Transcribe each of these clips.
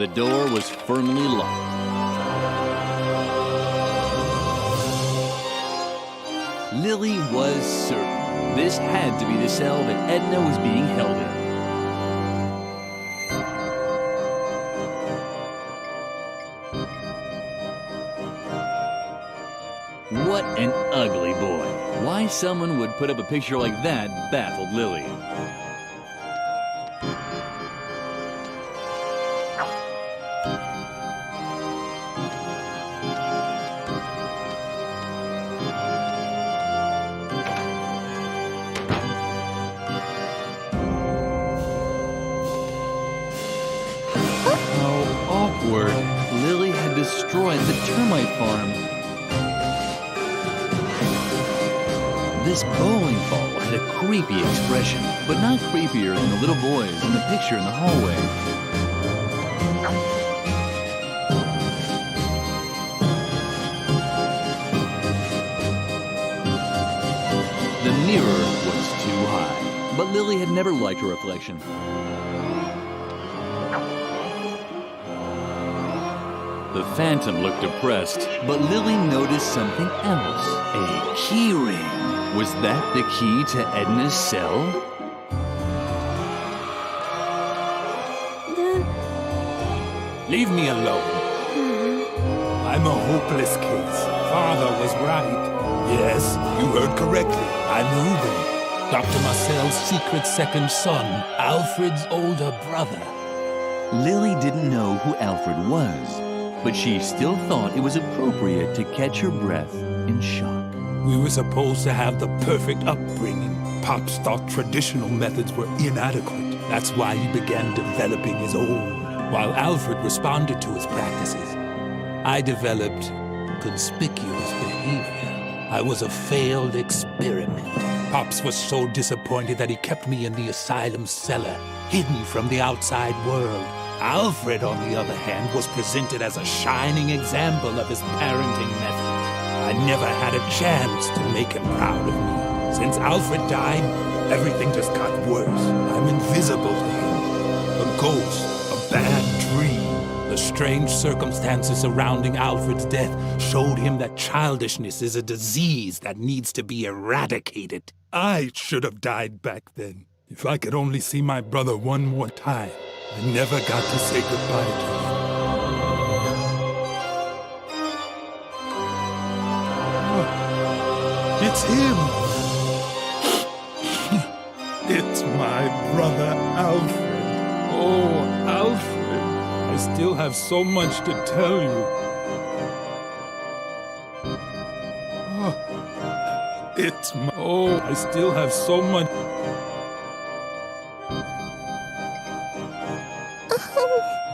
The door was firmly locked. Lily was certain this had to be the cell that Edna was being held in. What an ugly boy. Why someone would put up a picture like that baffled Lily. How awkward. Lily had destroyed the termite farm. This bowling ball had a creepy expression, but not creepier than the little boys in the picture in the hallway. The mirror was too high, but Lily had never liked her reflection. The Phantom looked depressed, but Lily noticed something else. A key ring. Was that the key to Edna's cell? Leave me alone. I'm a hopeless case. Father was right. Yes, you heard correctly. I'm Reuben, Dr. Marcel's secret second son, Alfred's older brother. Lily didn't know who Alfred was, but she still thought it was appropriate to catch her breath in shock. We were supposed to have the perfect upbringing. Pops thought traditional methods were inadequate. That's why he began developing his own, while Alfred responded to his practices. I developed conspicuous behavior. I was a failed experiment. Pops was so disappointed that he kept me in the asylum cellar, hidden from the outside world. Alfred, on the other hand, was presented as a shining example of his parenting methods. I never had a chance to make him proud of me. Since Alfred died, everything just got worse. I'm invisible to him. A ghost, a bad dream. The strange circumstances surrounding Alfred's death showed him that childishness is a disease that needs to be eradicated. I should have died back then. If I could only see my brother one more time. I never got to say goodbye to him. It's him! It's my brother Alfred. Oh, Alfred, I still have so much to tell you. I still have so much.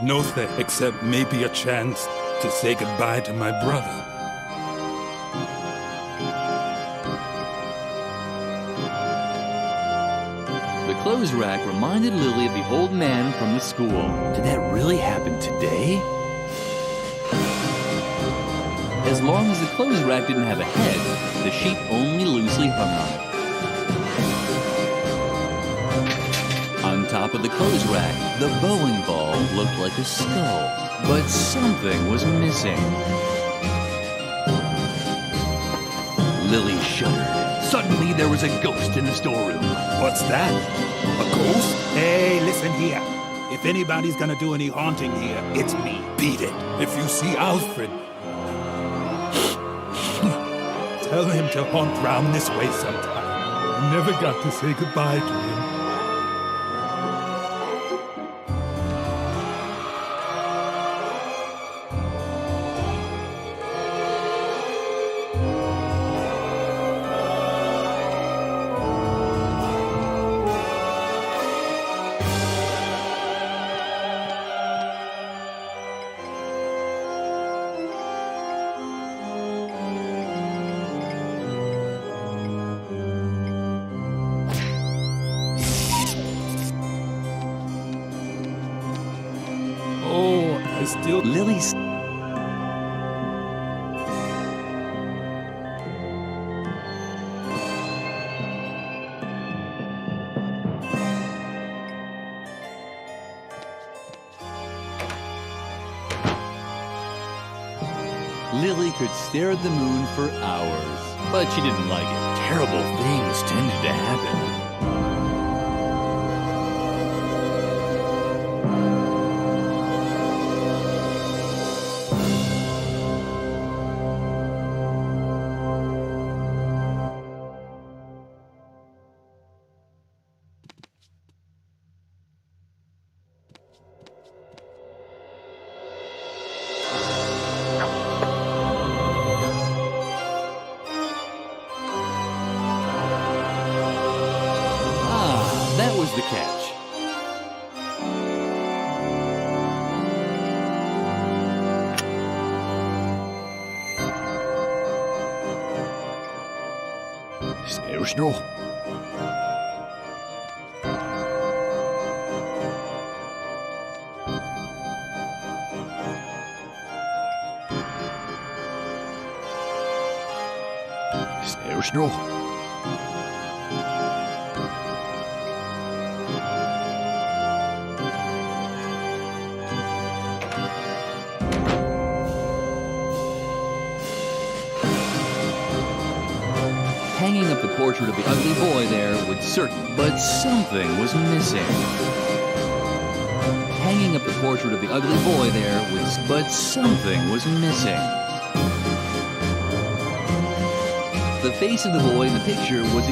No thing, except maybe a chance to say goodbye to my brother. The clothes rack reminded Lily of the old man from the school. Did that really happen today? As long as the clothes rack didn't have a head, the sheet only loosely hung on it. On top of the clothes rack, the bowling ball looked like a skull, but something was missing. Lily shuddered. Suddenly, there was a ghost in the storeroom. What's that? A ghost? Hey, listen here. If anybody's gonna do any haunting here, it's me. Beat it. If you see Alfred, tell him to haunt round this way sometime. I never got to say goodbye to him. Lily's... Lily could stare at the moon for hours, but she didn't like it. Terrible things tended to happen. That was the catch. Sneeuwsnel. Sneeuwsnel. Hanging up the portrait of the ugly boy there would but something was missing. Hanging up the portrait of the ugly boy there but something was missing. The face of the boy in the picture was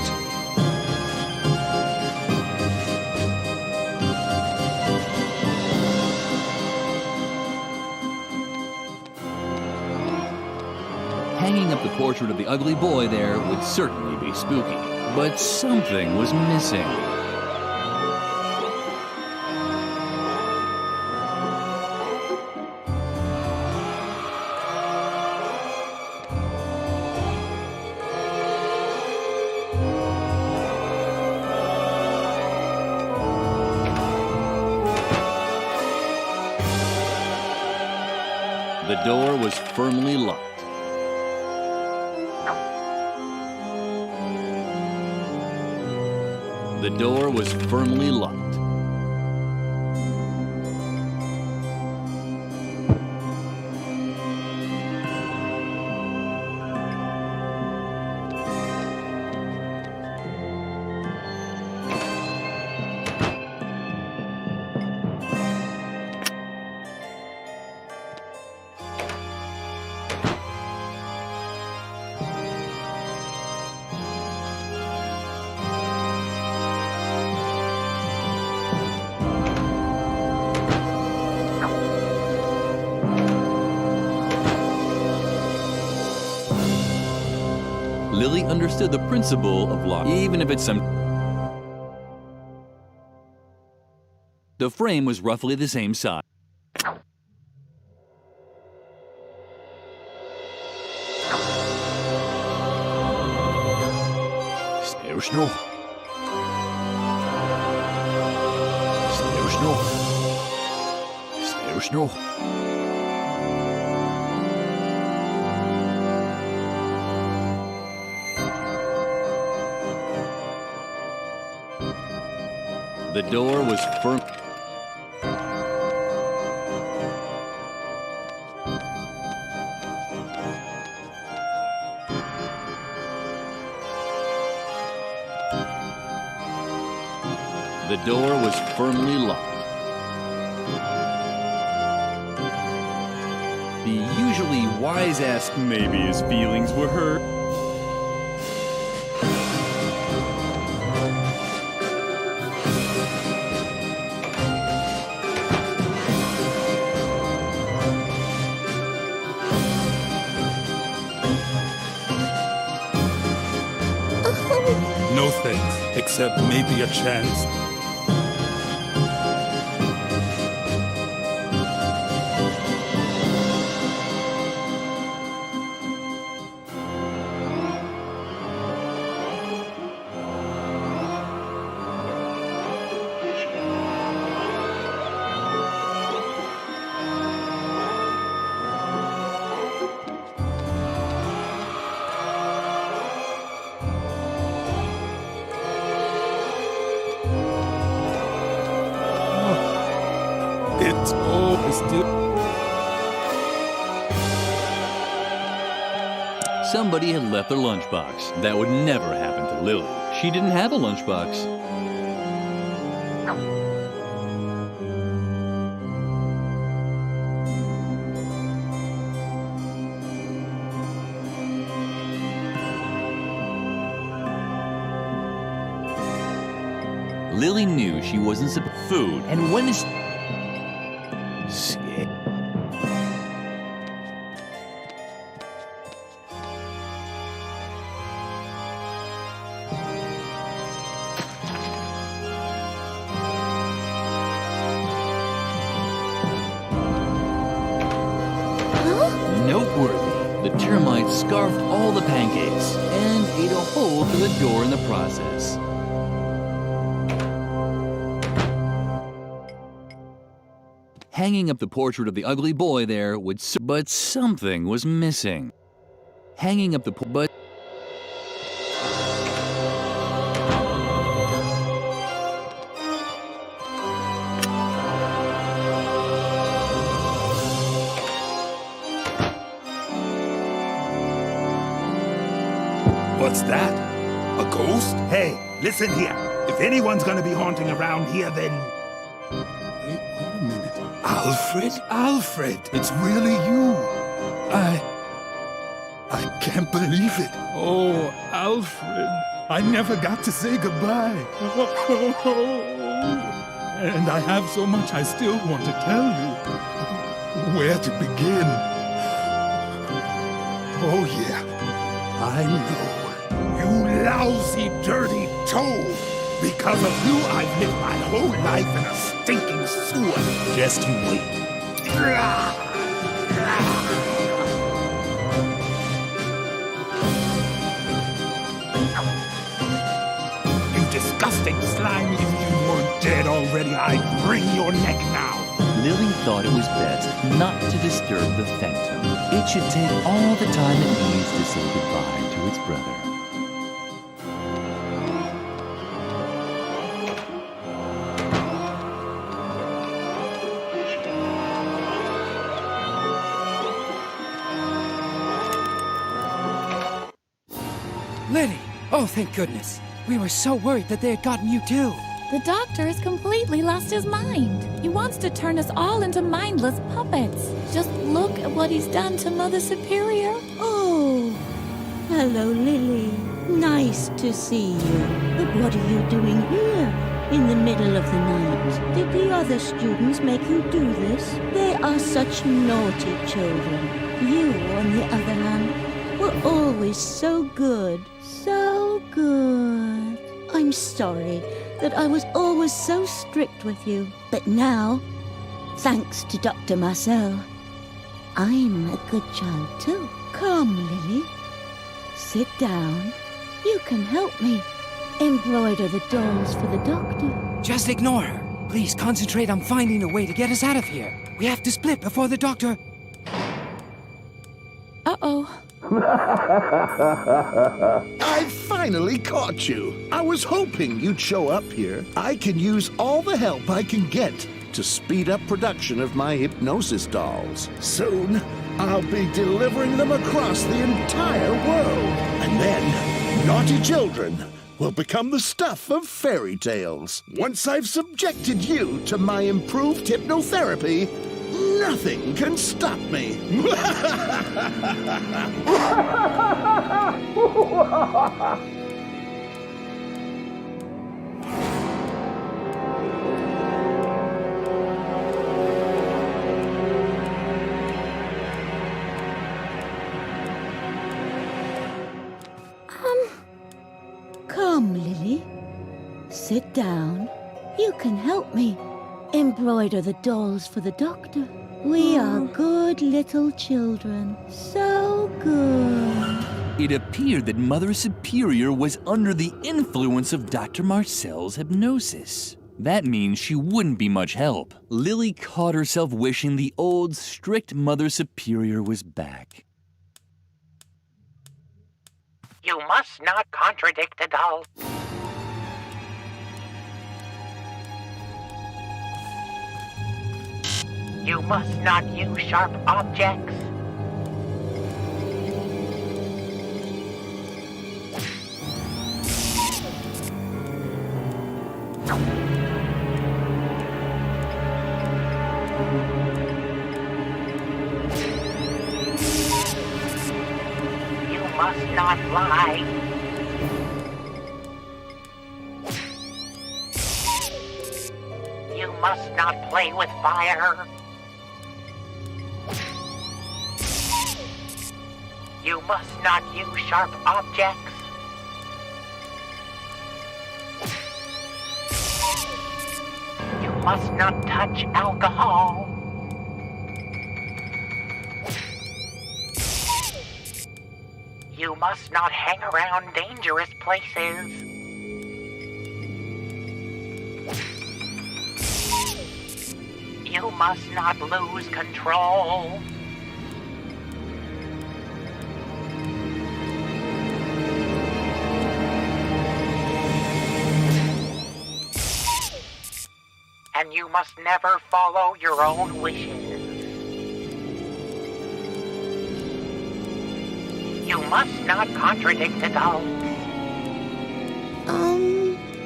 Hanging up the portrait of the ugly boy there would certainly be spooky, but something was missing. The door was firmly locked. The door was firmly locked. Lily understood the principle of lock, even if it's The frame was roughly the same size. Sneeuwsnel. Sneeuwsnel. Sneeuwsnel. The door was firm. The door was firmly locked. The usually wise asked maybe his feelings were hurt. No thanks, except maybe a chance. It's all still. Somebody had left their lunchbox. That would never happen to Lily. She didn't have a lunchbox. Lily knew she wasn't supposed to food, and when is noteworthy, the termites scarfed all the pancakes and ate a hole through the door in the process. Hanging up the portrait of the ugly boy there would but something was missing. Hanging up the but What's that? A ghost? Hey, listen here. If anyone's gonna be haunting around here, then... Wait a minute. Alfred? Alfred! It's really you. I can't believe it. Oh, Alfred. I never got to say goodbye. And I have so much I still want to tell you. Where to begin? Oh, yeah. I know. You lousy, dirty toad! Because of you, I've lived my whole life in a stinking sewer. Just you wait. You disgusting slime! If you weren't dead already, I'd wring your neck now. Lily thought it was best not to disturb the phantom. It should take all the time it needs to say goodbye to its brother. Lily! Oh, thank goodness. We were so worried that they had gotten you too. The doctor has completely lost his mind. He wants to turn us all into mindless puppets. Just look at what he's done to Mother Superior. Oh, hello, Lily. Nice to see you. But what are you doing here in the middle of the night? Did the other students make you do this? They are such naughty children. You, on the other hand, were always so good. So good. I'm sorry that I was always so strict with you. But now, thanks to Dr. Marcel, I'm a good child too. Come, Lily. Sit down. You can help me embroider the dolls for the doctor. Just ignore her. Please concentrate on finding a way to get us out of here. We have to split before the doctor... Uh-oh. I finally caught you. I was hoping you'd show up here. I can use all the help I can get to speed up production of my hypnosis dolls. Soon, I'll be delivering them across the entire world. And then, naughty children will become the stuff of fairy tales. Once I've subjected you to my improved hypnotherapy, nothing can stop me. Come, Lily. Sit down. You can help me embroider the dolls for the doctor. We are good little children. So good. It appeared that Mother Superior was under the influence of Dr. Marcel's hypnosis. That means she wouldn't be much help. Lily caught herself wishing the old, strict Mother Superior was back. You must not contradict the doll. You must not use sharp objects. not lie. You must not play with fire. You must not use sharp objects. You must not touch alcohol. You must not hang around dangerous places. You must not lose control. And you must never follow your own wishes. You must not contradict adults.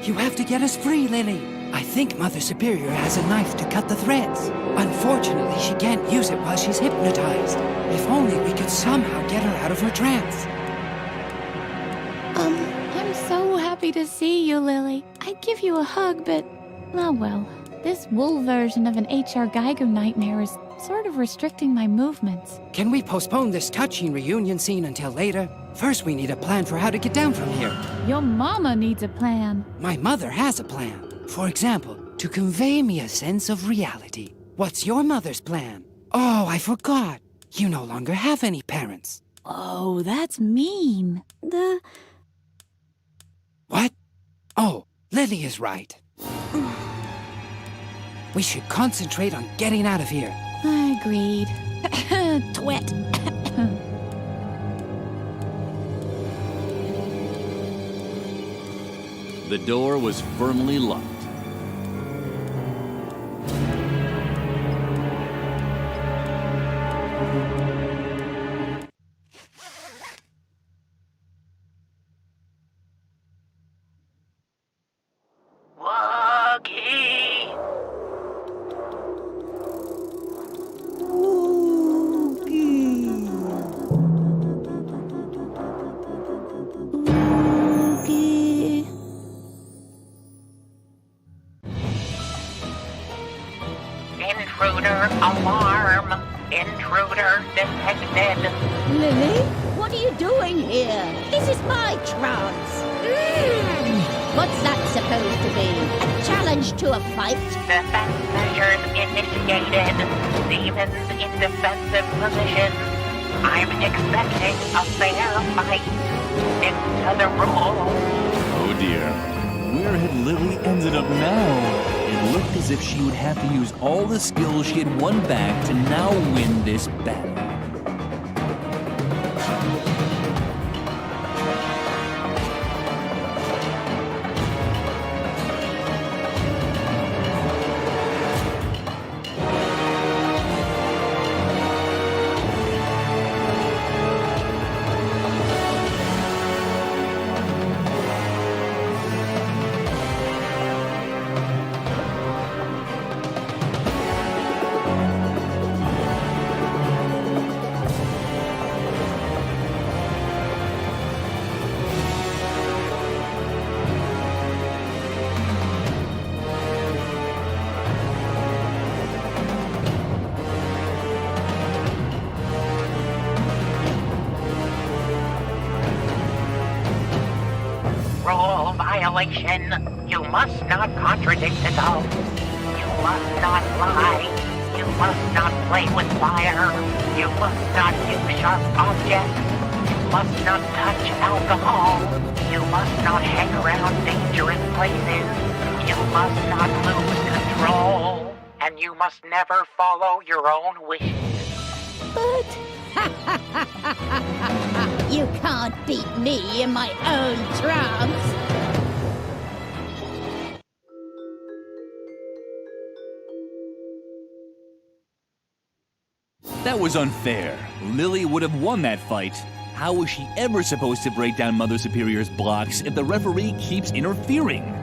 You have to get us free, Lily. I think Mother Superior has a knife to cut the threads. Unfortunately, she can't use it while she's hypnotized. If only we could somehow get her out of her trance. I'm so happy to see you, Lily. I'd give you a hug, but... oh well. This wool version of an H.R. Geiger nightmare is sort of restricting my movements. Can we postpone this touching reunion scene until later? First, we need a plan for how to get down from here. Your mama needs a plan. My mother has a plan. For example, to convey me a sense of reality. What's your mother's plan? Oh, I forgot. You no longer have any parents. Oh, that's mean. What? Oh, Lily is right. We should concentrate on getting out of here. I agreed. Twit. The door was firmly locked. Wuggy! Intruder alarm! Intruder detected! Lily, what are you doing here? This is my trance. What's that supposed to be? A challenge to a fight? Defense measures initiated. Demons in defensive position. I'm expecting a fair fight. Stick to the rules. Oh dear. Where had Lily ended up now? It looked as if she would have to use all the skills she had won back to now win this battle. Rule violation. You must not contradict adults. You must not lie. You must not play with fire. You must not use sharp objects. You must not touch alcohol. You must not hang around dangerous places. You must not lose control. And you must never follow your own wishes. But... you can't beat me in my own trance. That was unfair. Lily would have won that fight. How was she ever supposed to break down Mother Superior's blocks if the referee keeps interfering?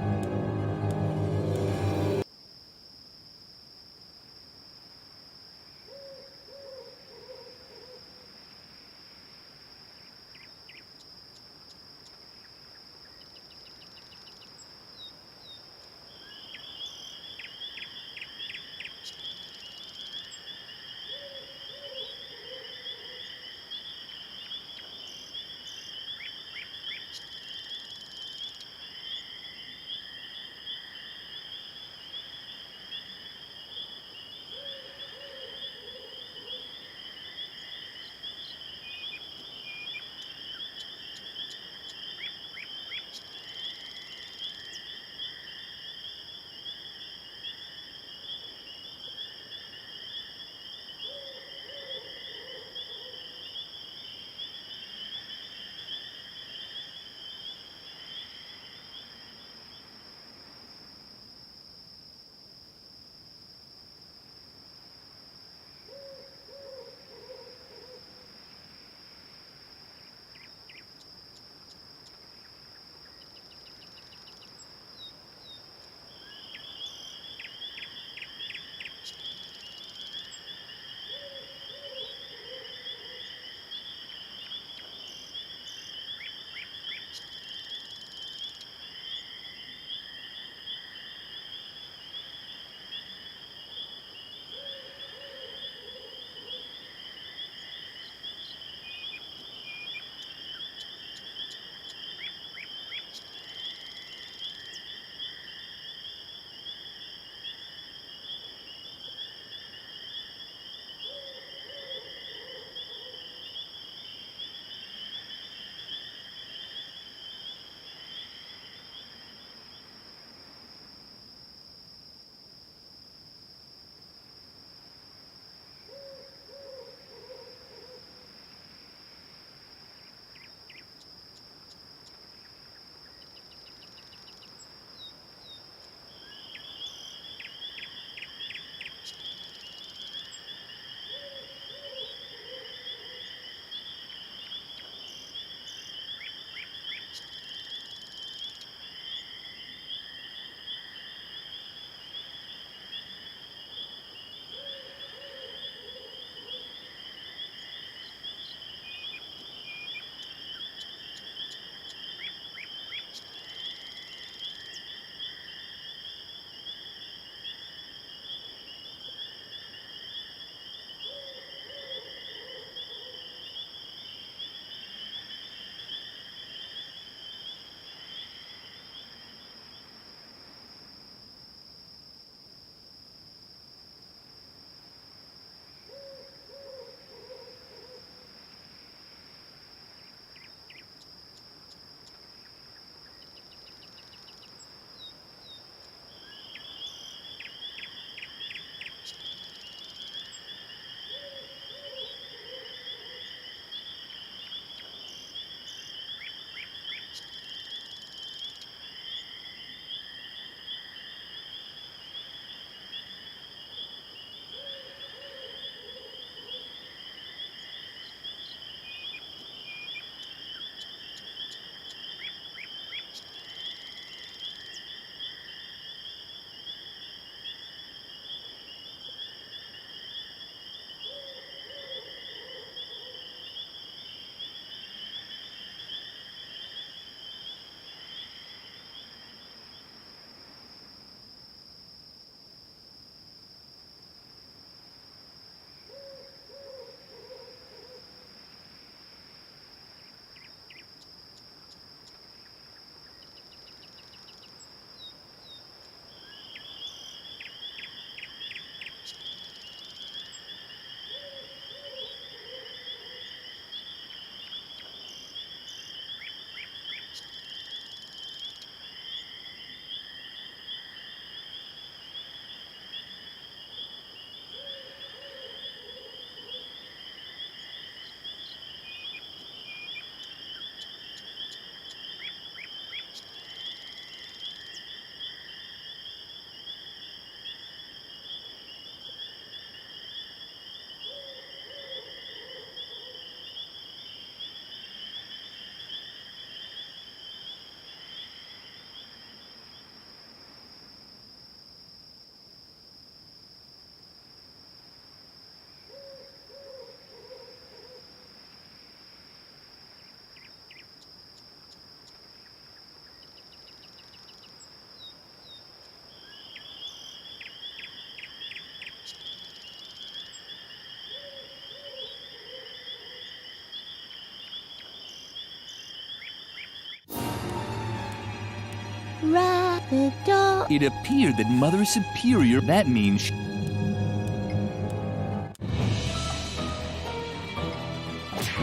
The doll. It appeared that Mother Superior, that means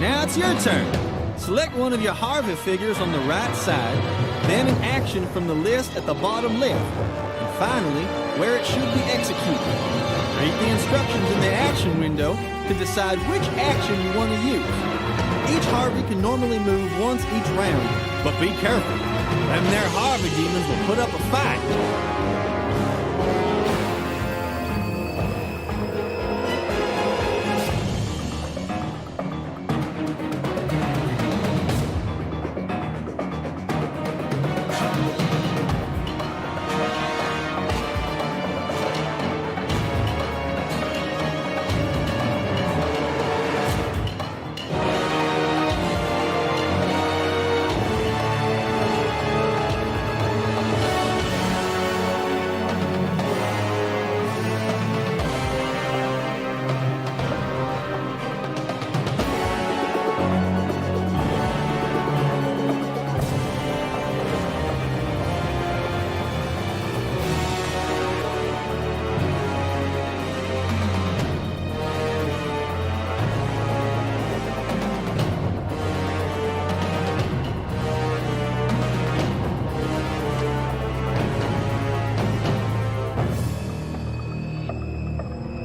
Now it's your turn. Select one of your Harvey figures on the right side, then an action from the list at the bottom left, and finally, where it should be executed. Read the instructions in the action window to decide which action you want to use. Each Harvey can normally move once each round, but be careful. Them there Harvey demons will put up a fight.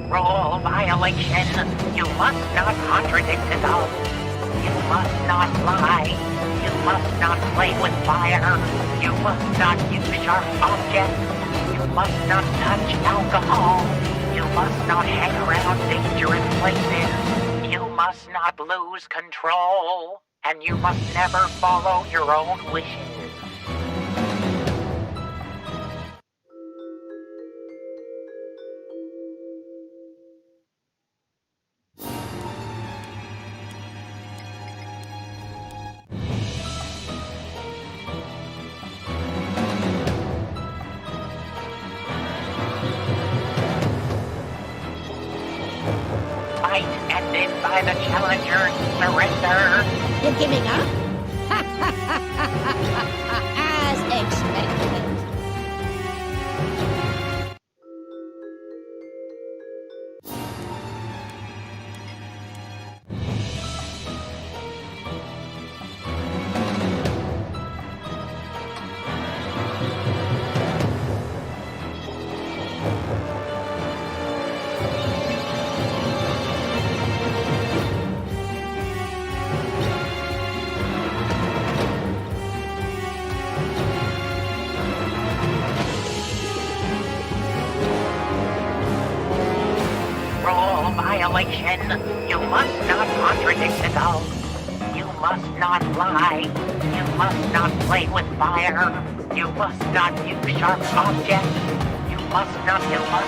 Rule violation. You must not contradict adults. You must not lie. You must not play with fire. You must not use sharp objects. You must not touch alcohol. You must not hang around dangerous places. You must not lose control. And you must never follow your own wishes. Fight ended by the challenger's surrender. You're giving up? As expected. Rule violation. You must not contradict adults. You must not lie. You must not play with fire. You must not use sharp objects. You must not, you must.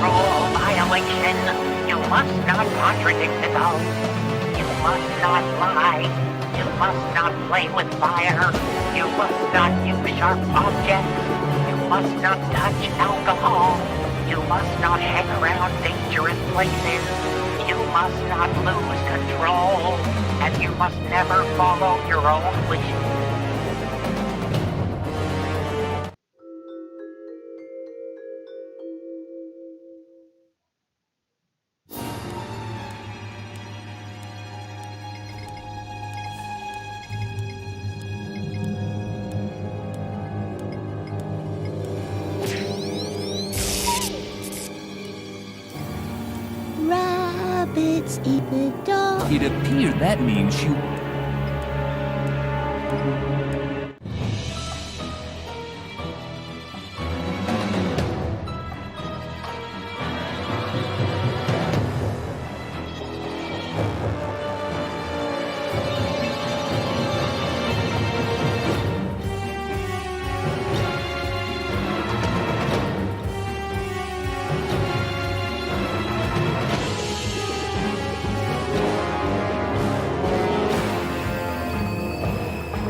Rule violation. You must not contradict adults. You must not lie. You must not play with fire. You must not use sharp objects. You must not touch alcohol. You must not hang around dangerous places. You must not lose control. And you must never follow your own wishes. Let's eat the doll. It appeared that means she...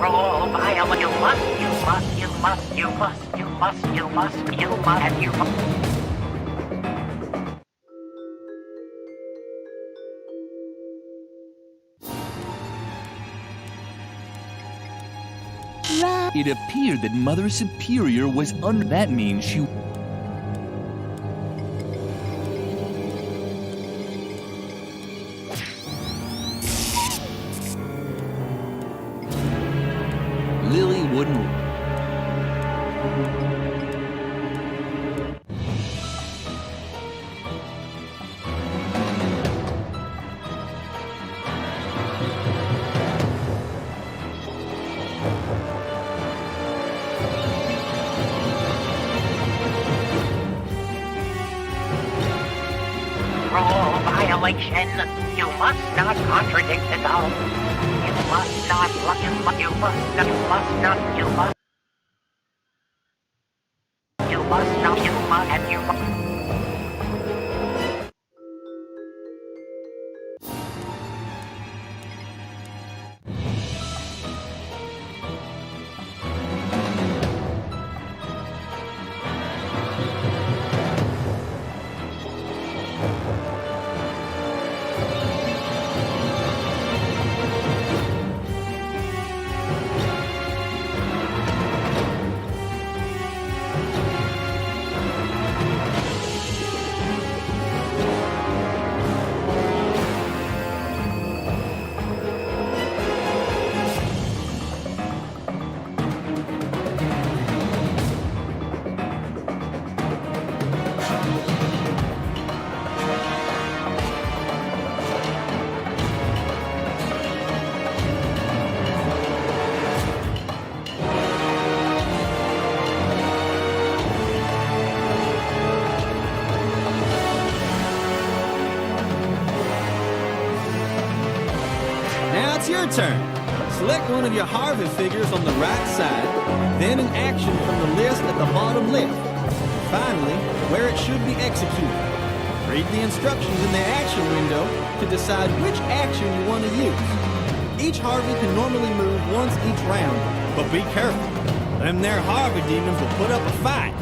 Roll violin. You must, and you must. Right. It appeared that Mother Superior was under... That means she... Lily wouldn't... Rule violation. You must not contradict the doll. You must not, you must not, and you must. Now it's your turn. Select one of your Harvey figures on the right side, then an action from the list at the bottom left. Finally, where it should be executed. Read the instructions in the action window to decide which action you want to use. Each Harvey can normally move once each round, but be careful. Them there Harvey demons will put up a fight.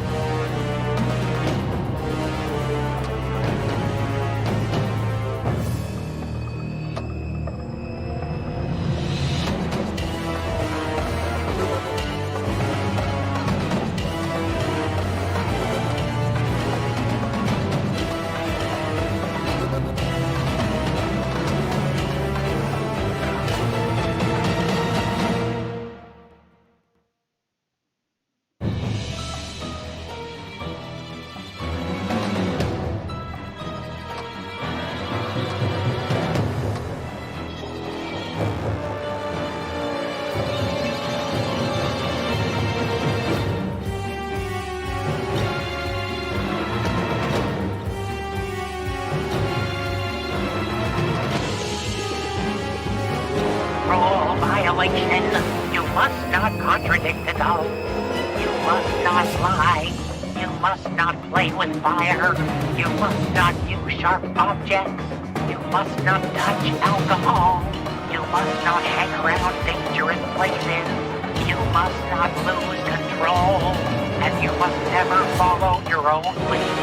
Rule violation. You must not contradict the doll. You must not lie. You must not play with fire. You must not use sharp objects. You must not touch alcohol. You must not hang around dangerous places. You must not lose control. And you must never follow your own lead.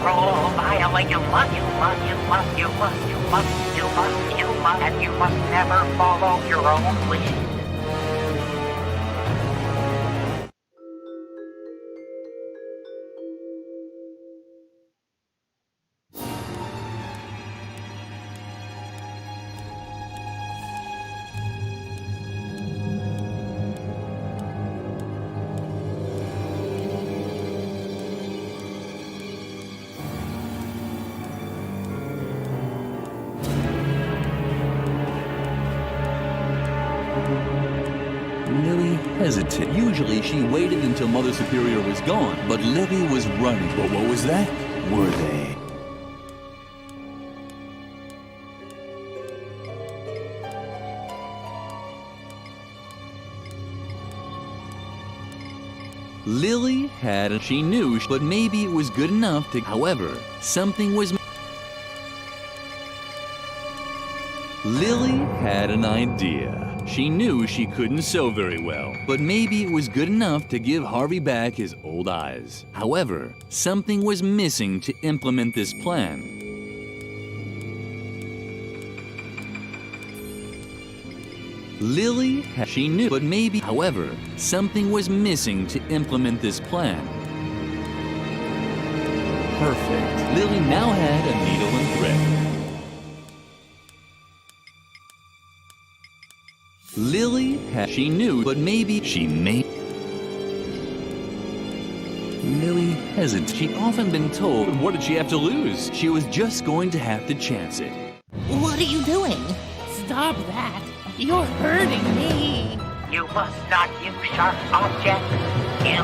Rule violate. You must, and you must never follow your own wishes. Lily hesitated. Usually she waited until Mother Superior was gone, but Lily was running. But what was that? Were they? Lily had, she knew, but maybe it was good enough to, however, something was. Lily had an idea. She knew she couldn't sew very well, but maybe it was good enough to give Harvey back his old eyes. However, something was missing to implement this plan. Lily, she knew, but maybe, however, something was missing to implement this plan. Perfect. Lily now had a needle and thread. Lily, she knew, but maybe she may. Lily hesitated. She'd often been told, what did she have to lose? She was just going to have to chance it. What are you doing? Stop that. You're hurting me. You must not use sharp objects. You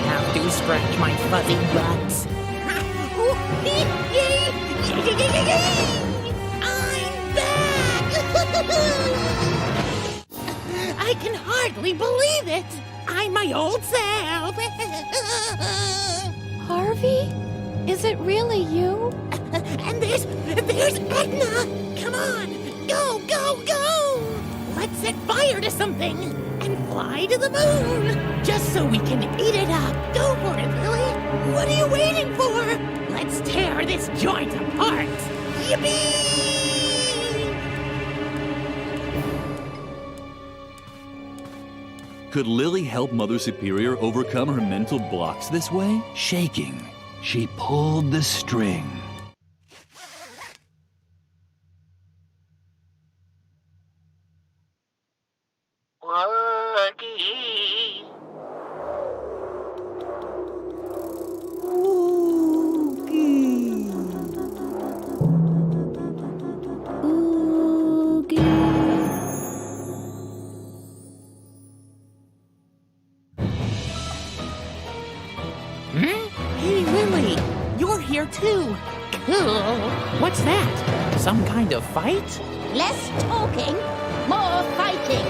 Have to scratch my fuzzy butt. I'm back! I can hardly believe it. I'm my old self. Harvey? Is it really you? And there's Edna. Come on, go, go, go! Let's set fire to something and fly to the moon, just so we can eat it up. Go for it, Lily. What are you waiting for? Let's tear this joint apart. Yippee! Could Lily help Mother Superior overcome her mental blocks this way? Shaking, she pulled the string. Woogie. Hey, Lily, you're here too. Cool. What's that? Some kind of fight? Less talking, more fighting.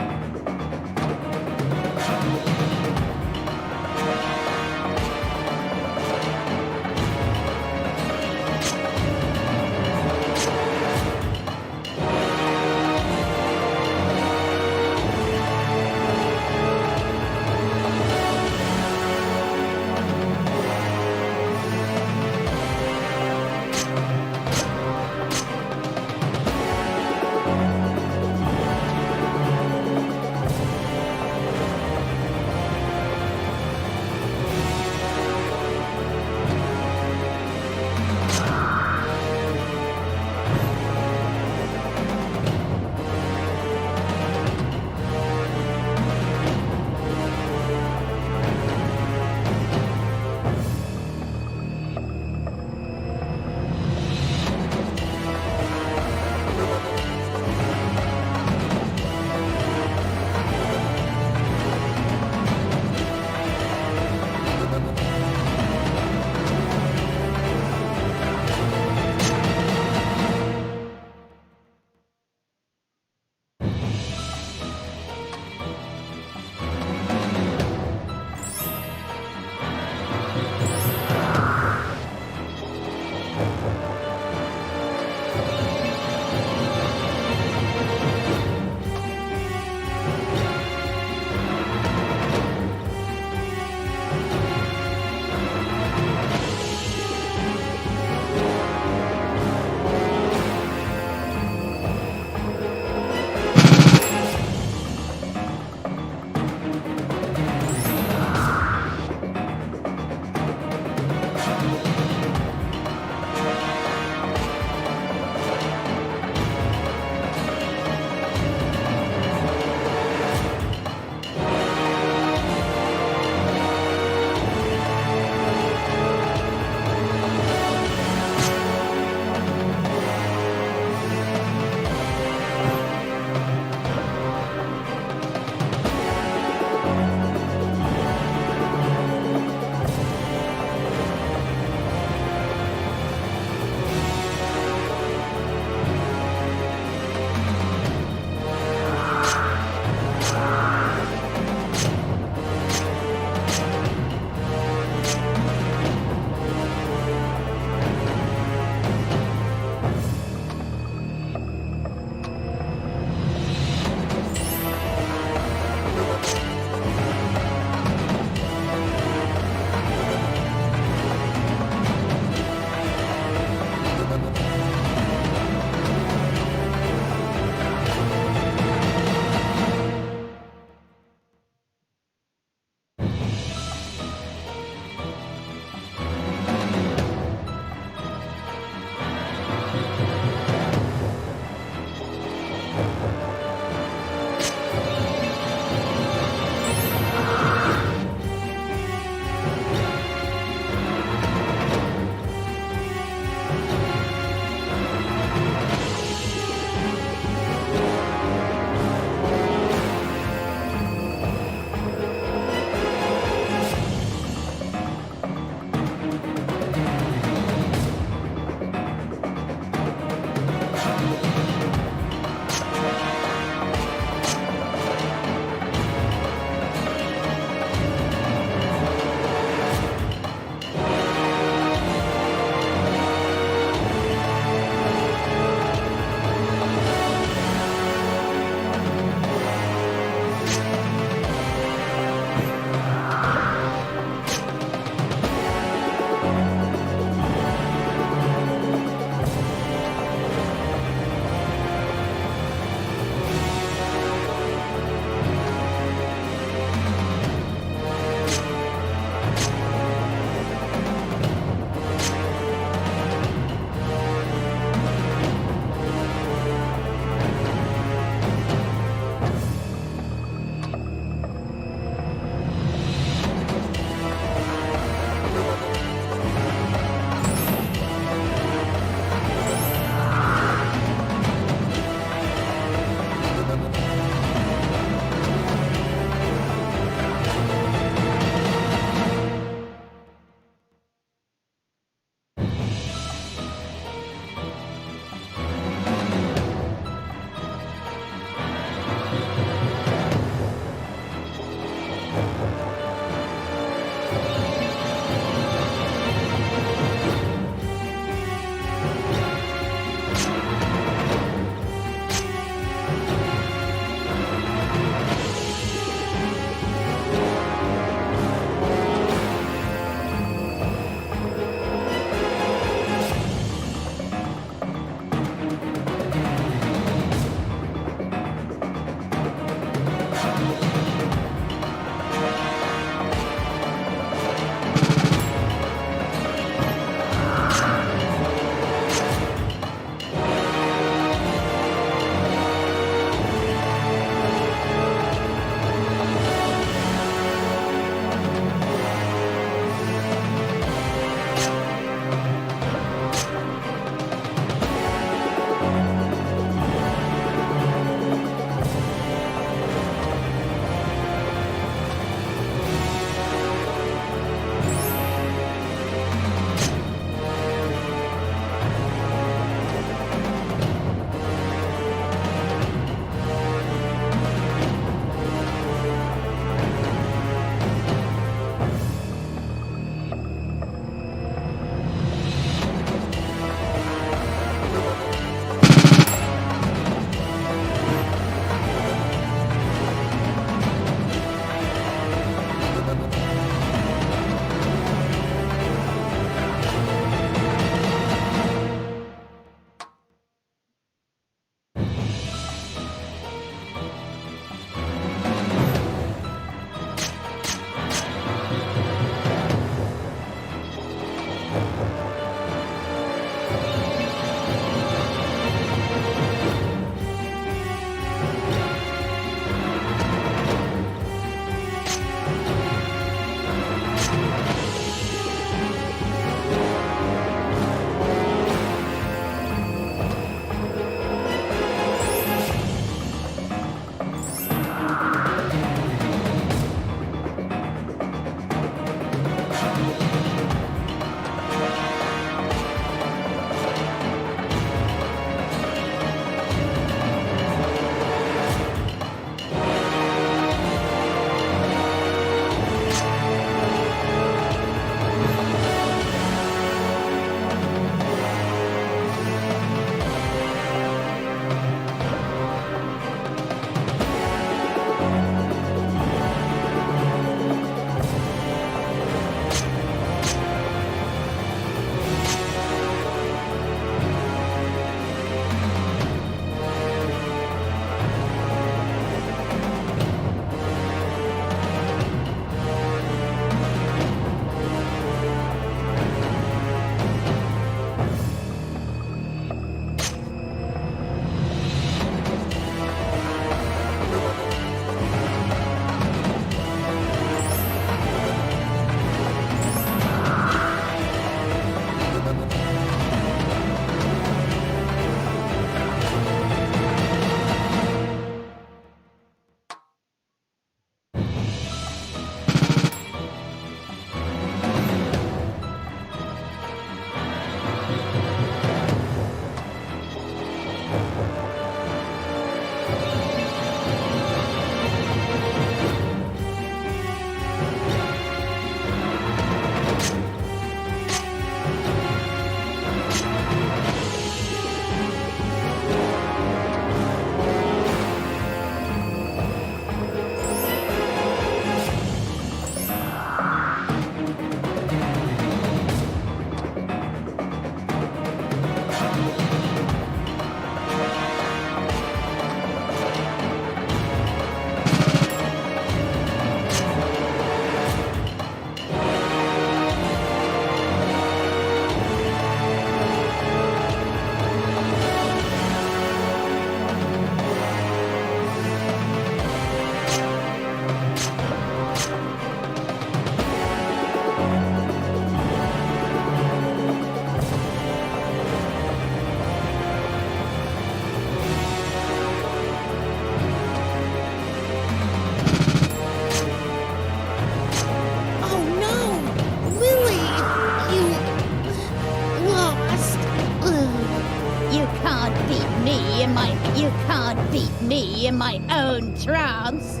beat me in my own trance.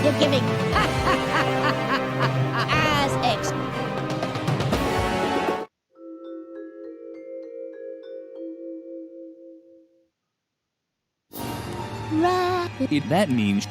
You're giving as X. That means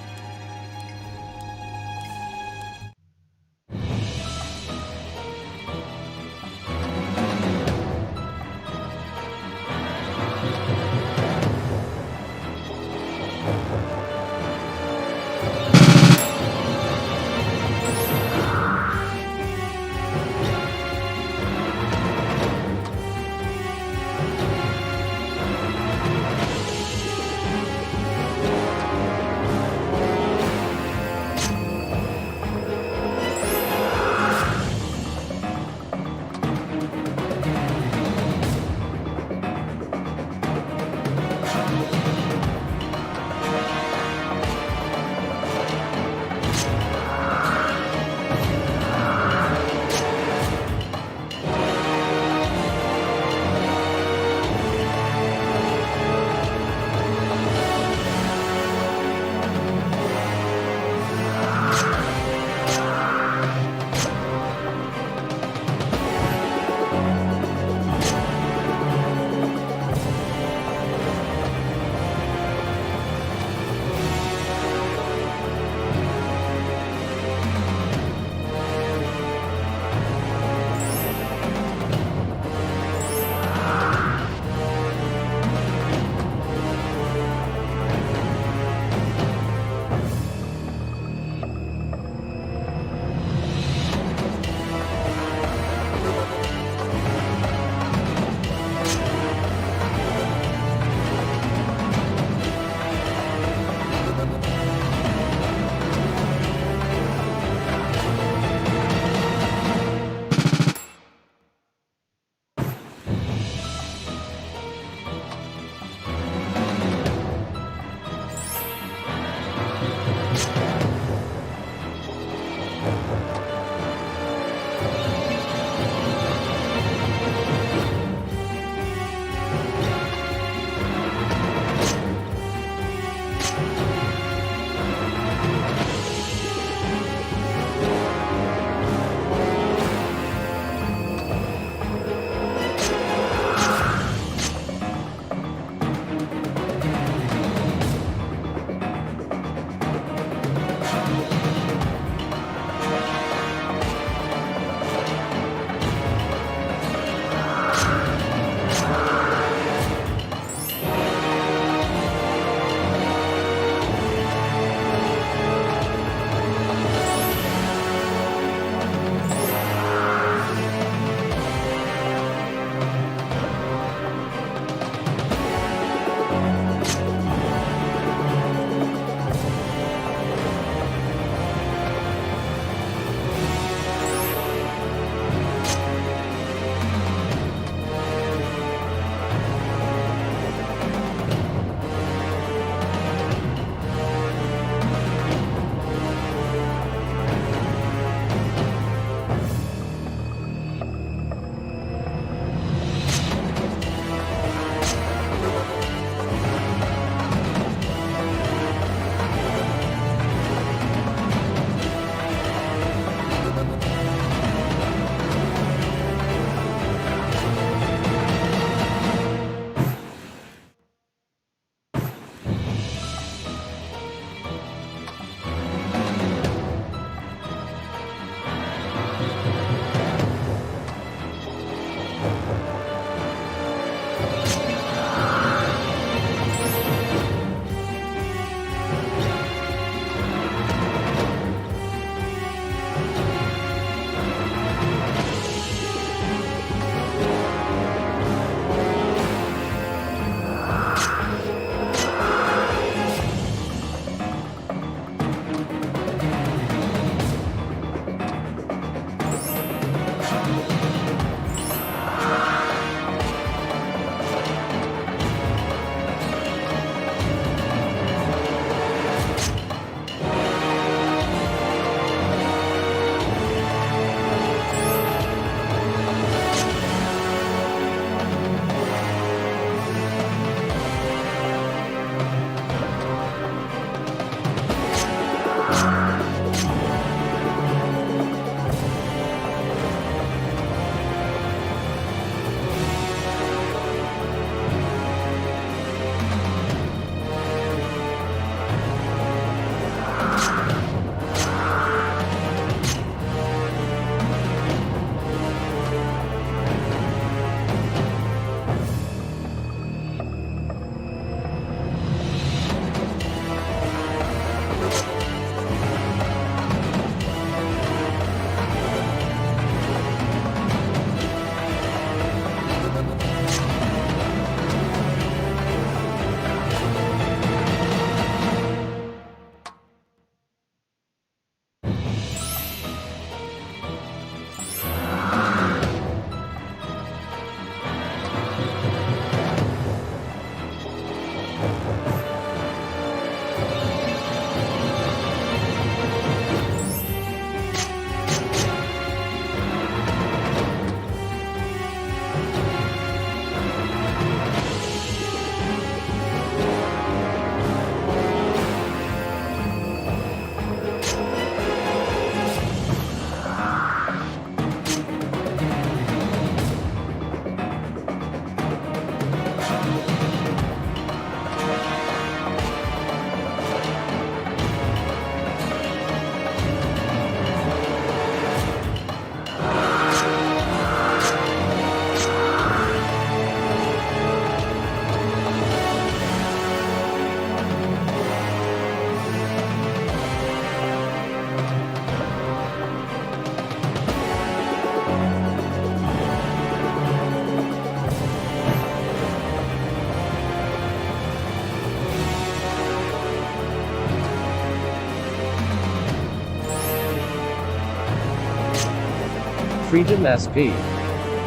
Freedom SP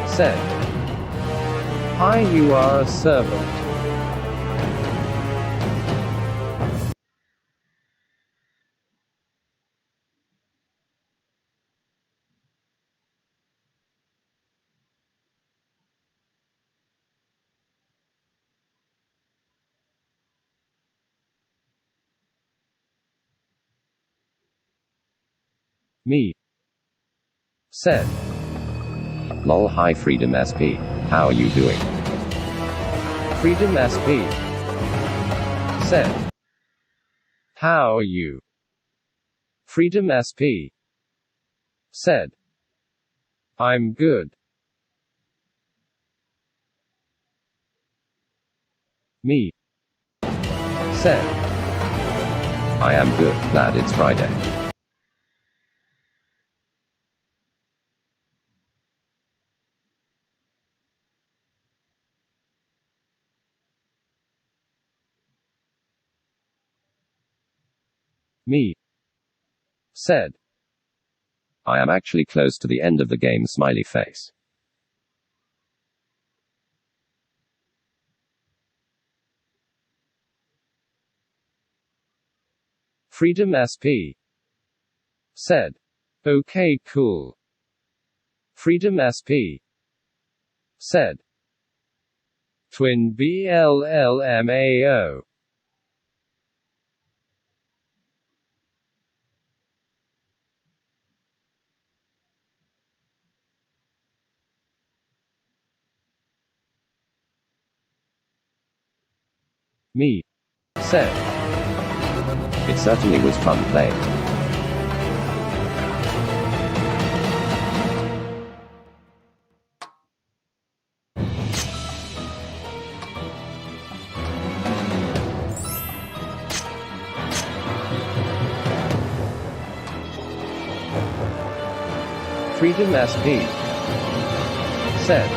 said, "Hi, you are a servant." Me said, "Lol, hi Freedom SP, how are you doing?" Freedom SP said, "How are you?" Freedom SP said, "I'm good." Me said, "I am good, glad it's Friday." Me said, "I am actually close to the end of the game, smiley face." Freedom SP said, "Okay, cool." Freedom SP said, "Twin BLLMAO." Me said, "It certainly was fun playing." Freedom SP said,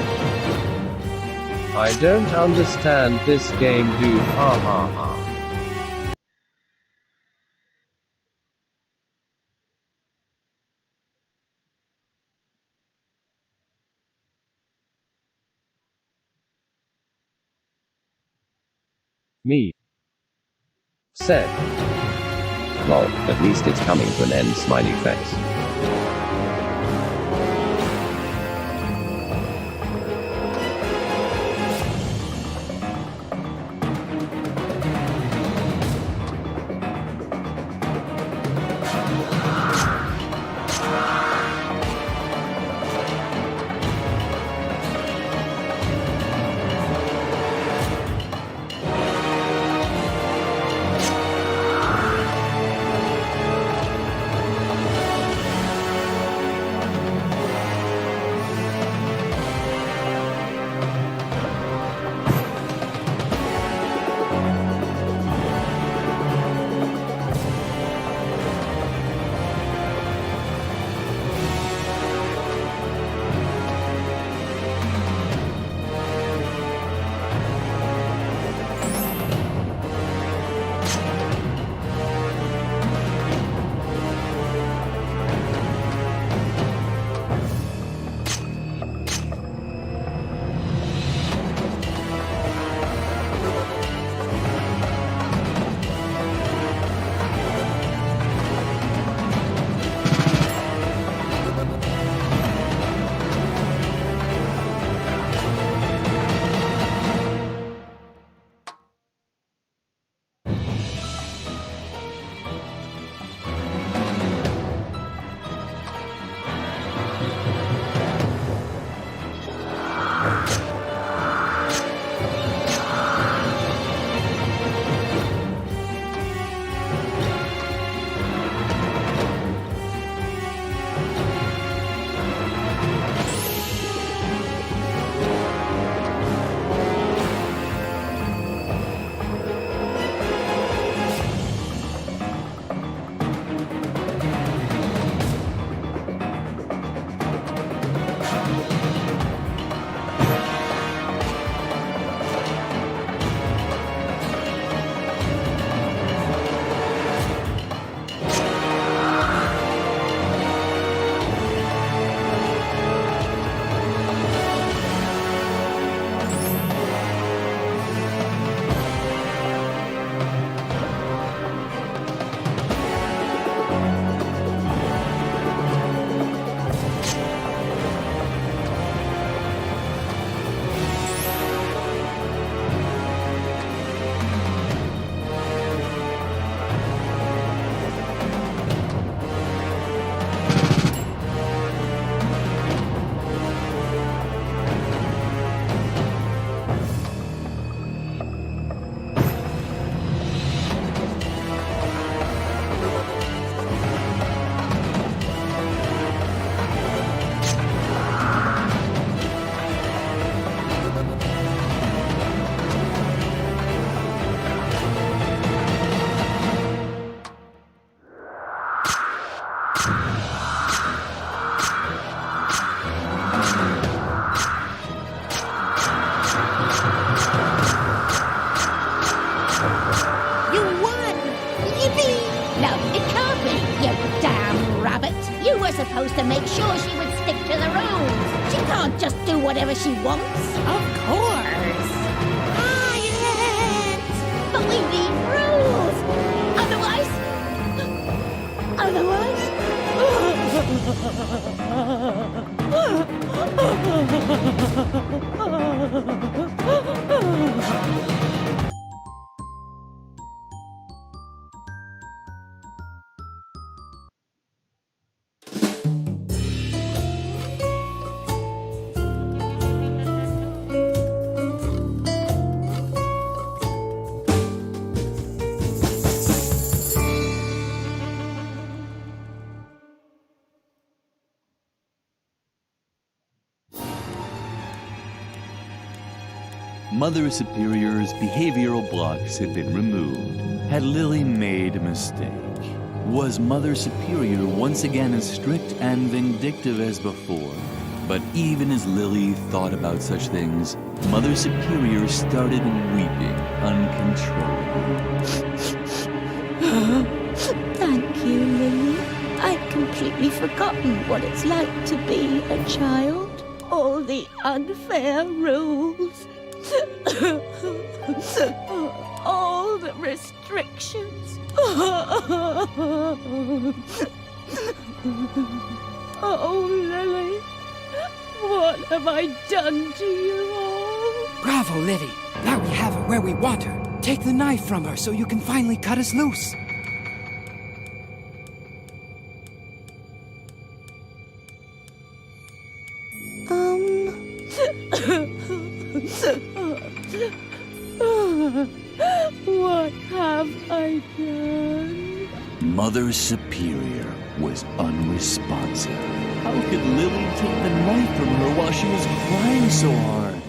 "I don't understand this game, dude, ha ha ha." Me said, "Lol, at least it's coming to an end, smiley face." make sure she would stick to the rules. She can't just do whatever she wants. Of course. Quiet! But we need rules. Mother Superior's behavioral blocks had been removed. Had Lily made a mistake? Was Mother Superior once again as strict and vindictive as before? But even as Lily thought about such things, Mother Superior started weeping uncontrollably. Thank you, Lily. I'd completely forgotten what it's like to be a child. All the unfair rules. All the restrictions. Oh, Lily, what have I done to you all? Bravo, Lily. Now we have her where we want her. Take the knife from her so you can finally cut us loose. What have I done? Mother Superior was unresponsive. How could Lily take the knife from her while she was crying so hard?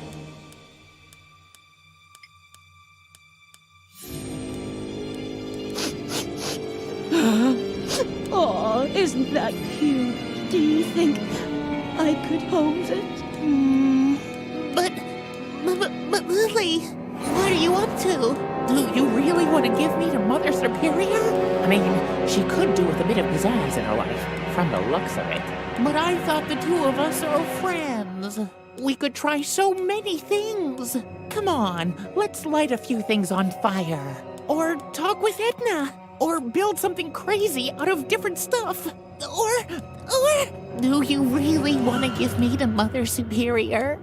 Oh, isn't that cute? Do you think I could hold it? But Lily, what are you up to? Do you really want to give me to Mother Superior? I mean, she could do with a bit of pizzazz in her life, from the looks of it. But I thought the two of us are friends. We could try so many things. Come on, let's light a few things on fire. Or talk with Edna. Or build something crazy out of different stuff. Or do you really want to give me to Mother Superior?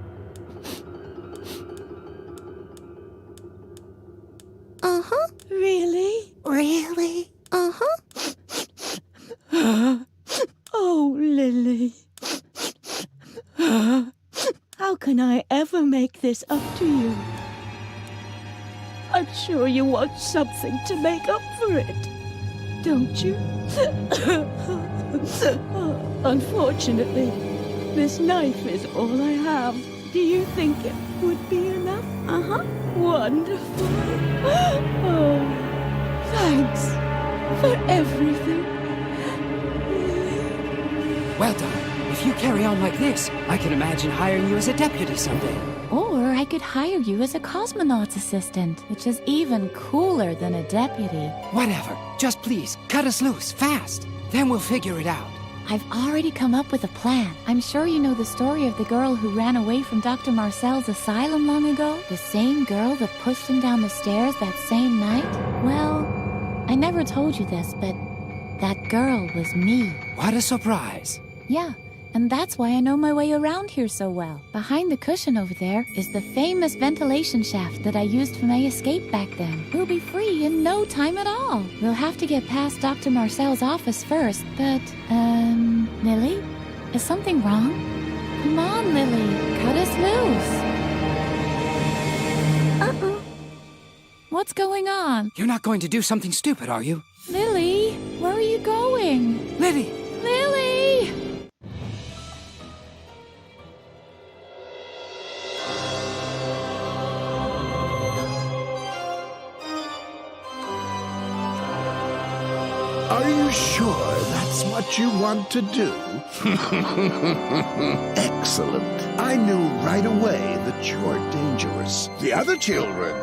Uh-huh. Really? Really? Uh-huh. Oh, Lily. How can I ever make this up to you? I'm sure you want something to make up for it, don't you? Unfortunately, this knife is all I have. Do you think it would be enough? Uh-huh. Wonderful. Oh, thanks for everything. Well done. If you carry on like this, I can imagine hiring you as a deputy someday. Or I could hire you as a cosmonaut's assistant, which is even cooler than a deputy. Whatever. Just please, cut us loose, fast. Then we'll figure it out. I've already come up with a plan. I'm sure you know the story of the girl who ran away from Dr. Marcel's asylum long ago? The same girl that pushed him down the stairs that same night? Well, I never told you this, but that girl was me. What a surprise. Yeah, and that's why I know my way around here so well. Behind the cushion over there is the famous ventilation shaft that I used for my escape back then. We'll be free in no time at all. We'll have to get past Dr. Marcel's office first, but, Lily? Is something wrong? Come on, Lily, cut us loose. Uh-uh. What's going on? You're not going to do something stupid, are you? Lily, where are you going? Lily! Lily! Are you sure that's what you want to do? Excellent. I knew right away that you're dangerous. The other children,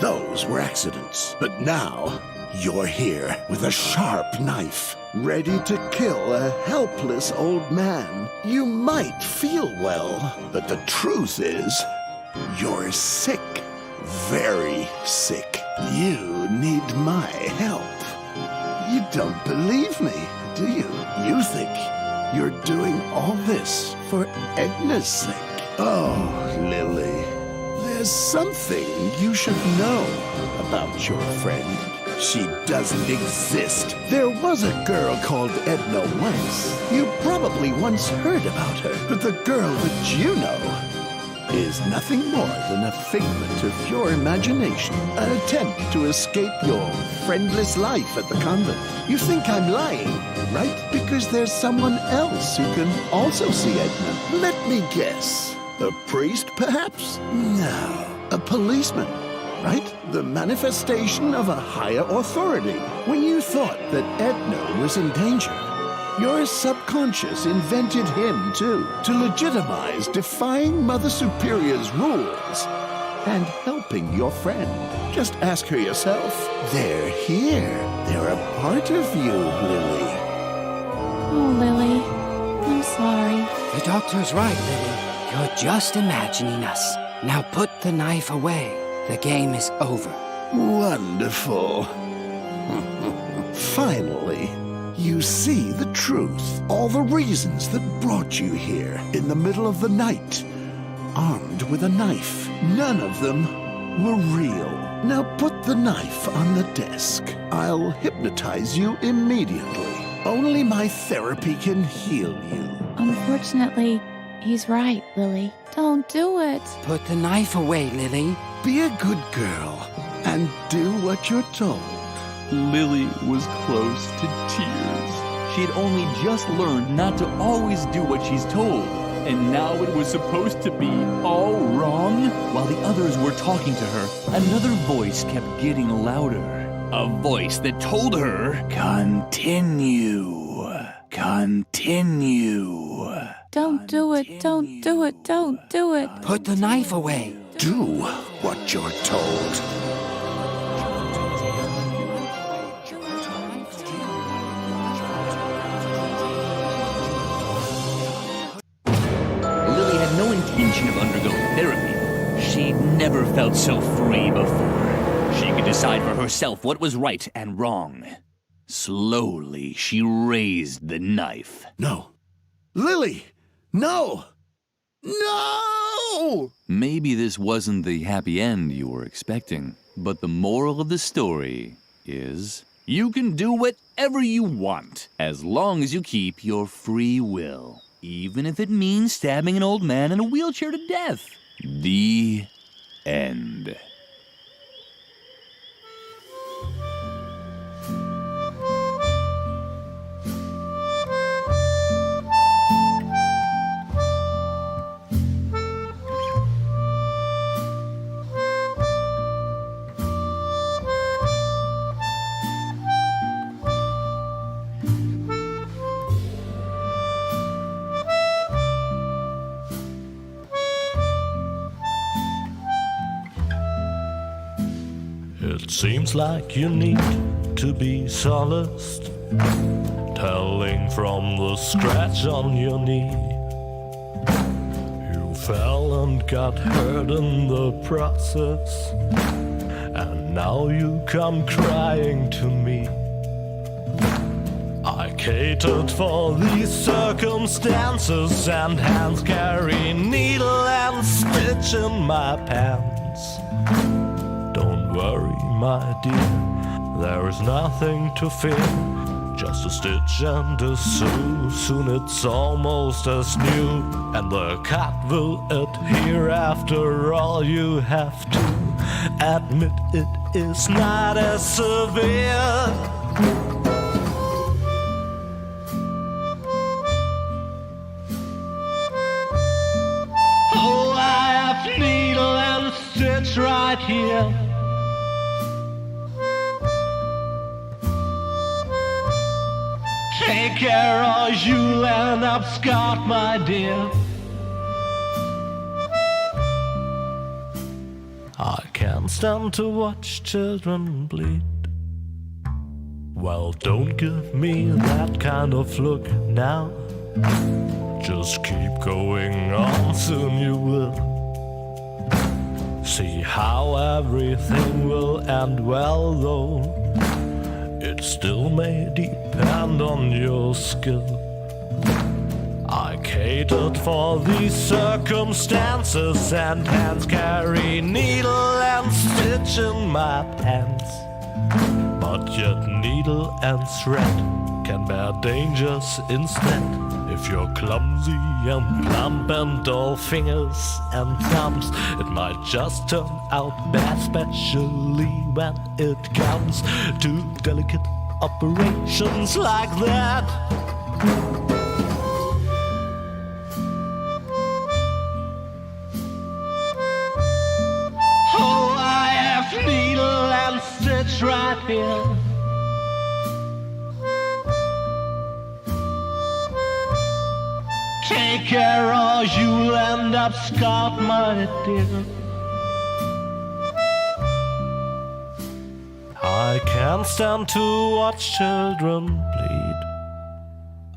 those were accidents. But now, you're here with a sharp knife. ready to kill a helpless old man. You might feel well, but the truth is, you're sick. Very sick. You need my help. You don't believe me, do you? You think you're doing all this for Edna's sake. Oh, Lily, there's something you should know about your friend. She doesn't exist. There was a girl called Edna once. You probably once heard about her, but the girl that you know is nothing more than a figment of your imagination, an attempt to escape your friendless life at the convent. You think I'm lying, right? Because there's someone else who can also see Edna. Let me guess. A priest, perhaps? No. A policeman, right? The manifestation of a higher authority. When you thought that Edna was in danger, your subconscious invented him, too, to legitimize defying Mother Superior's rules and helping your friend. Just ask her yourself. They're here. They're a part of you, Lily. Oh, Lily, I'm sorry. The doctor's right, Lily. You're just imagining us. Now put the knife away. The game is over. Wonderful. Finally. You see the truth, all the reasons that brought you here in the middle of the night, armed with a knife. None of them were real. Now put the knife on the desk. I'll hypnotize you immediately. Only my therapy can heal you. Unfortunately, he's right, Lily. Don't do it. Put the knife away, Lily. Be a good girl and do what you're told. Lily was close to tears. She had only just learned not to always do what she's told, and now it was supposed to be all wrong? While the others were talking to her, another voice kept getting louder. A voice that told her, continue, continue. Don't do it, don't do it, don't do it. Put the knife away. Do what you're told. No intention of undergoing therapy. She'd never felt so free before. She could decide for herself what was right and wrong. Slowly, she raised the knife. No. Lily! No! No! Maybe this wasn't the happy end you were expecting, but the moral of the story is you can do whatever you want as long as you keep your free will. Even if it means stabbing an old man in a wheelchair to death. The end. It seems like you need to be solaced, telling from the scratch on your knee. You fell and got hurt in the process, and now you come crying to me. I catered for these circumstances, and hands carry needle and stitch in my pants. Don't worry, my dear, there is nothing to fear. Just a stitch and a sew, soon it's almost as new. And the cut will adhere after all. You have to admit it is not as severe. Oh, I have needle and stitch right here. Take care or you'll end up scarred, my dear. I can't stand to watch children bleed. Well, don't give me that kind of look now. Just keep going on, soon you will see how everything will end well, though it still may depend on your skill. I catered for these circumstances, and hands carry needle and stitch in my pants. But yet needle and thread can bear dangers instead. If you're clumsy and plump and all fingers and thumbs, it might just turn out bad, especially when it comes to delicate operations like that. Oh, I have needle and stitch right here. Take care or you'll end up scarred, my dear. I can't stand to watch children bleed.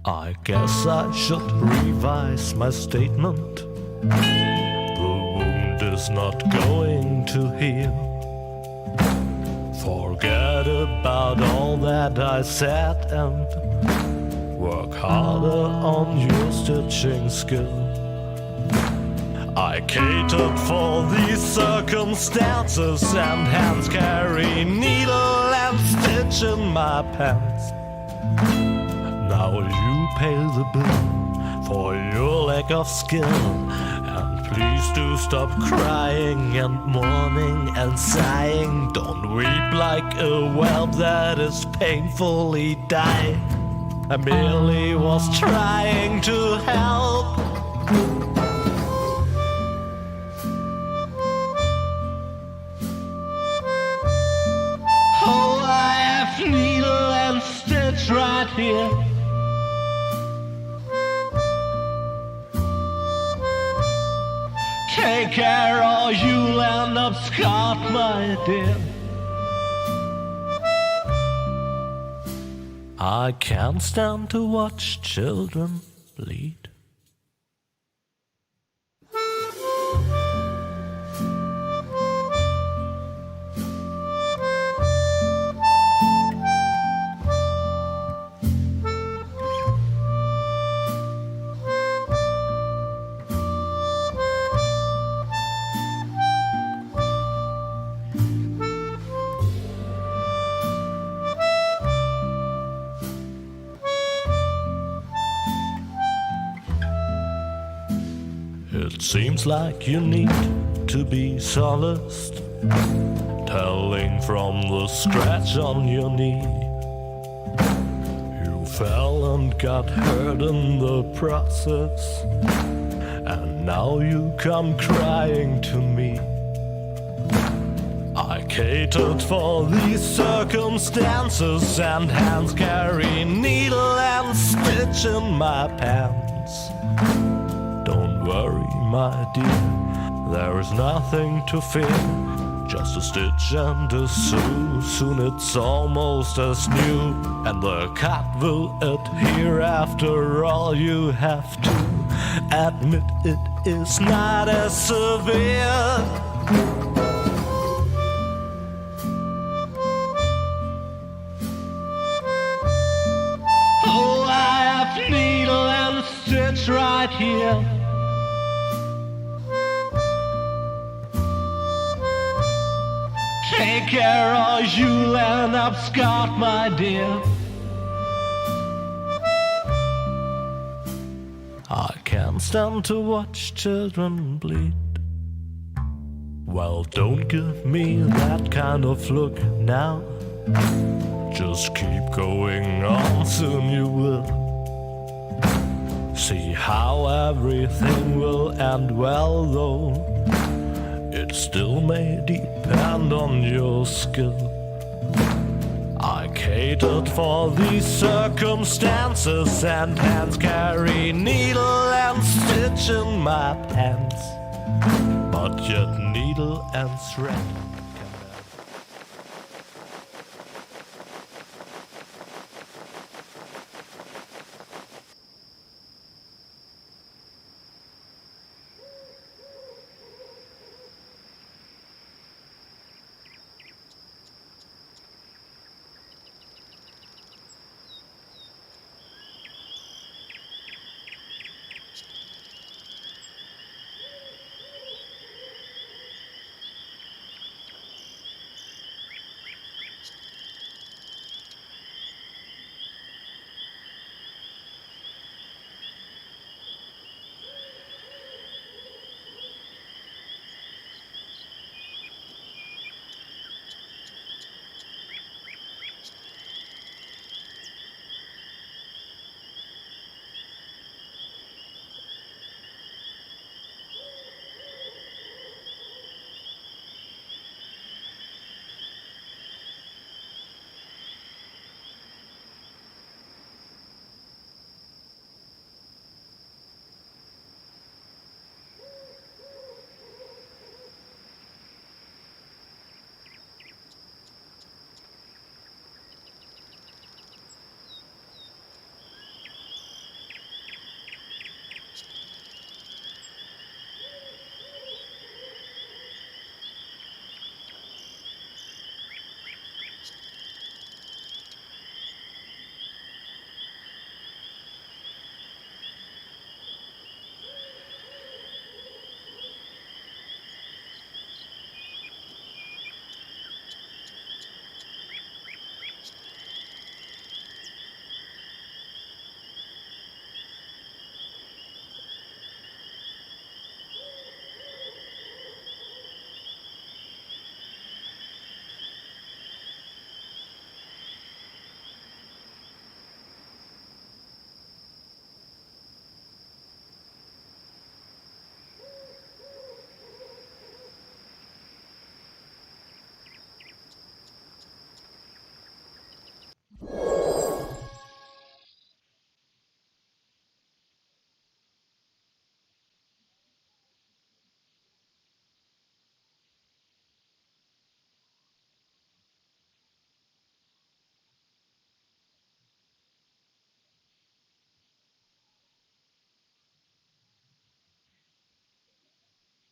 I guess I should revise my statement. The wound is not going to heal. Forget about all that I said and work harder on your stitching skill. I catered for these circumstances, and hands carry needle and stitch in my pants. Now you pay the bill for your lack of skill, and please do stop crying and mourning and sighing. Don't weep like a whelp that is painfully dying. I merely was trying to help. Oh, I have needle and stitch right here. Take care or you'll end up scarred, my dear. I can't stand to watch children bleed. It seems like you need to be solaced, telling from the scratch on your knee. You fell and got hurt in the process, and now you come crying to me. I catered for these circumstances, and hands carry needle and stitch in my pants. Don't worry, my dear, there is nothing to fear. Just a stitch and a sew, soon it's almost as new, and the cut will adhere. After all, you have to admit it is not as severe. Oh, I have needle and stitch right here. Take care or you'll end up scarred, my dear. I can't stand to watch children bleed. Well, don't give me that kind of look now. Just keep going on, soon you will see how everything will end well, though it still may depend on your skill. I catered for these circumstances, and hands carry needle and stitch in my pants. But yet needle and thread can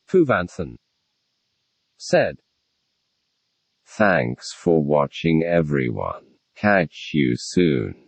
Puvanthan said. Thanks for watching everyone. Catch you soon.